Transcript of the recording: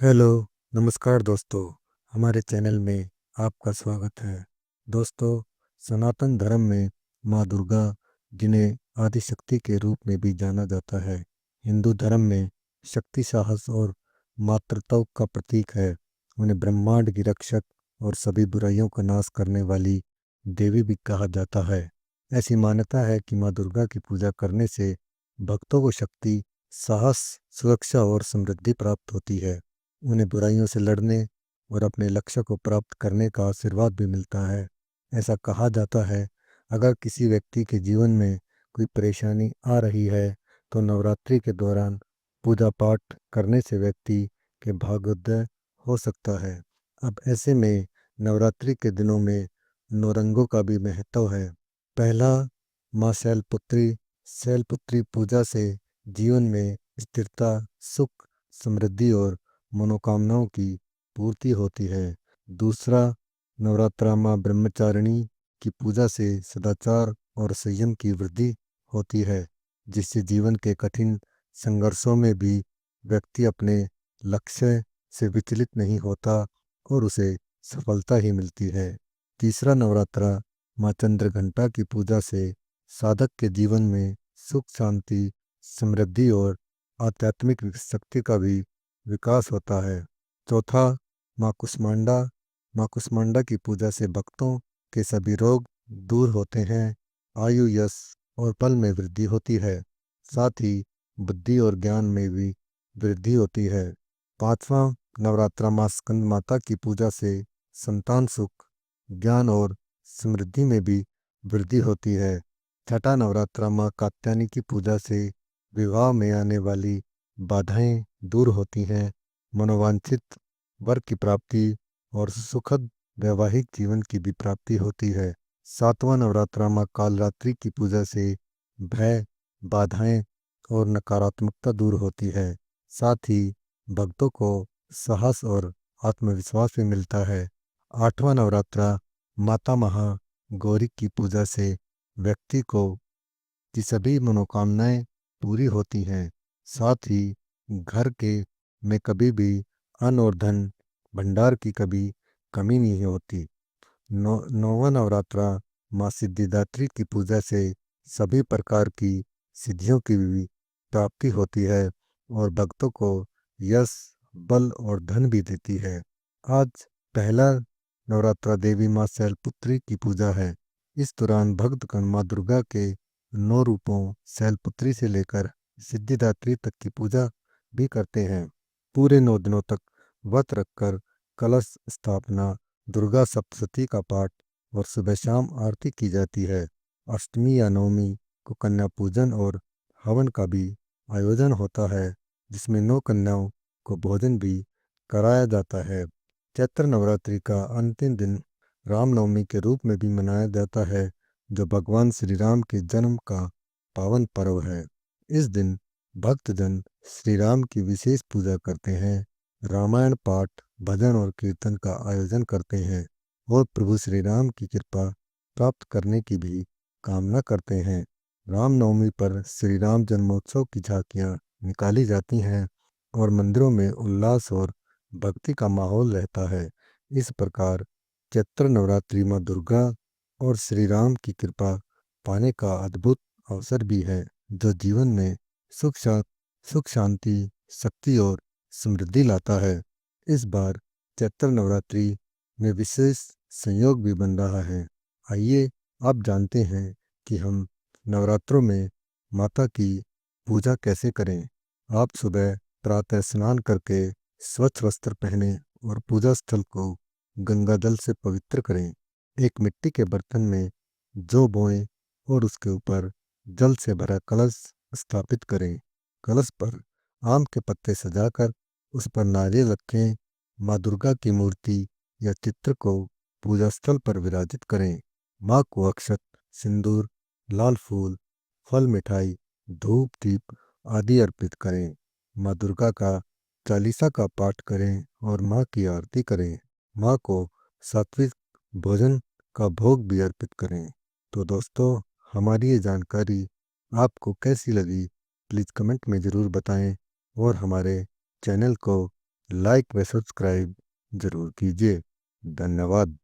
Hello, नमस्कार दोस्तों। हमारे चैनल में आपका स्वागत है। दोस्तों, सनातन धर्म में माँ दुर्गा, जिन्हें आदिशक्ति के रूप में भी जाना जाता है, हिंदू धर्म में शक्ति, साहस और मातृत्व का प्रतीक है। उन्हें ब्रह्मांड की रक्षक और सभी बुराइयों का नाश करने वाली देवी भी कहा जाता है। ऐसी मान्यता है कि माँ दुर्गा की पूजा करने से भक्तों को शक्ति, साहस, सुरक्षा और समृद्धि प्राप्त होती है। उन्हें बुराइयों से लड़ने और अपने लक्ष्य को प्राप्त करने का आशीर्वाद भी मिलता है। ऐसा कहा जाता है, अगर किसी व्यक्ति के जीवन में कोई परेशानी आ रही है तो नवरात्रि के दौरान पूजा पाठ करने से व्यक्ति के भाग्योदय हो सकता है। अब ऐसे में नवरात्रि के दिनों में नौरंगों का भी महत्व है। पहला, माँ शैलपुत्री। शैलपुत्री पूजा से जीवन में स्थिरता, सुख, समृद्धि और मनोकामनाओं की पूर्ति होती है। दूसरा, नवरात्रा माँ ब्रह्मचारिणी की पूजा से सदाचार और संयम की वृद्धि होती है, जिससे जीवन के कठिन संघर्षों में भी व्यक्ति अपने लक्ष्य से विचलित नहीं होता और उसे सफलता ही मिलती है। तीसरा, नवरात्रा माँ चंद्रघंटा की पूजा से साधक के जीवन में सुख, शांति, समृद्धि और आध्यात्मिक शक्ति का भी विकास होता है। चौथा, माँ कुष्मांडा। माँ कुष्मांडा की पूजा से भक्तों के सभी रोग दूर होते हैं, आयु, यश और बल में वृद्धि होती है। साथ ही बुद्धि और ज्ञान में भी वृद्धि होती है। पांचवा, नवरात्रा माँ स्कंद माता की पूजा से संतान सुख, ज्ञान और समृद्धि में भी वृद्धि होती है। छठा, नवरात्रा माँ कात्यायनी की पूजा से विवाह में आने वाली बाधाएं दूर होती हैं, मनोवांछित वर की प्राप्ति और सुखद वैवाहिक जीवन की भी प्राप्ति होती है। सातवां, नवरात्रा माँ कालरात्रि की पूजा से भय, बाधाएं और नकारात्मकता दूर होती है। साथ ही भक्तों को साहस और आत्मविश्वास भी मिलता है। आठवां, नवरात्रा माता महा गौरी की पूजा से व्यक्ति को की सभी मनोकामनाएं पूरी होती हैं। साथ ही घर के में कभी भी अन्न और धन भंडार की कभी कमी नहीं होती। नौवां नवरात्रा माँ सिद्धिदात्री की पूजा से सभी प्रकार की सिद्धियों की भी प्राप्ति होती है और भक्तों को यश, बल और धन भी देती है। आज पहला नवरात्रा देवी माँ शैलपुत्री की पूजा है। इस दौरान भक्तगण माँ दुर्गा के 9 रूपों शैलपुत्री से लेकर सिद्धिदात्री तक की पूजा भी करते हैं। पूरे 9 दिनों तक व्रत रखकर कलश स्थापना, दुर्गा सप्तशती का पाठ और सुबह शाम आरती की जाती है। अष्टमी या नवमी को कन्या पूजन और हवन का भी आयोजन होता है, जिसमें 9 कन्याओं को भोजन भी कराया जाता है। चैत्र नवरात्रि का अंतिम दिन रामनवमी के रूप में भी मनाया जाता है, जो भगवान श्री राम के जन्म का पावन पर्व है। इस दिन भक्तजन श्री राम की विशेष पूजा करते हैं, रामायण पाठ, भजन और कीर्तन का आयोजन करते हैं और प्रभु श्री राम की कृपा प्राप्त करने की भी कामना करते हैं। रामनवमी पर श्री राम जन्मोत्सव की झांकियां निकाली जाती हैं और मंदिरों में उल्लास और भक्ति का माहौल रहता है। इस प्रकार चैत्र नवरात्रि माँ दुर्गा और श्री राम की कृपा पाने का अद्भुत अवसर भी है, जो जीवन में सुख शांति, शक्ति और समृद्धि लाता है। इस बार चैत्र नवरात्रि में विशेष संयोग भी बन रहा है। आइए आप जानते हैं कि हम नवरात्रों में माता की पूजा कैसे करें। आप सुबह प्रातः स्नान करके स्वच्छ वस्त्र पहने और पूजा स्थल को गंगा जल से पवित्र करें। एक मिट्टी के बर्तन में जौ बोएं और उसके ऊपर जल से भरा कलश स्थापित करें। कलश पर आम के पत्ते सजाकर उस पर नारियल रखें। माँ दुर्गा की मूर्ति या चित्र को पूजा स्थल पर विराजित करें। माँ को अक्षत, सिंदूर, लाल फूल, फल, मिठाई, धूप, दीप आदि अर्पित करें। माँ दुर्गा का चालीसा का पाठ करें और माँ की आरती करें। माँ को सात्विक भोजन का भोग भी अर्पित करें। तो दोस्तों, हमारी ये जानकारी आपको कैसी लगी, प्लीज़ कमेंट में ज़रूर बताएं और हमारे चैनल को लाइक व सब्सक्राइब जरूर कीजिए। धन्यवाद।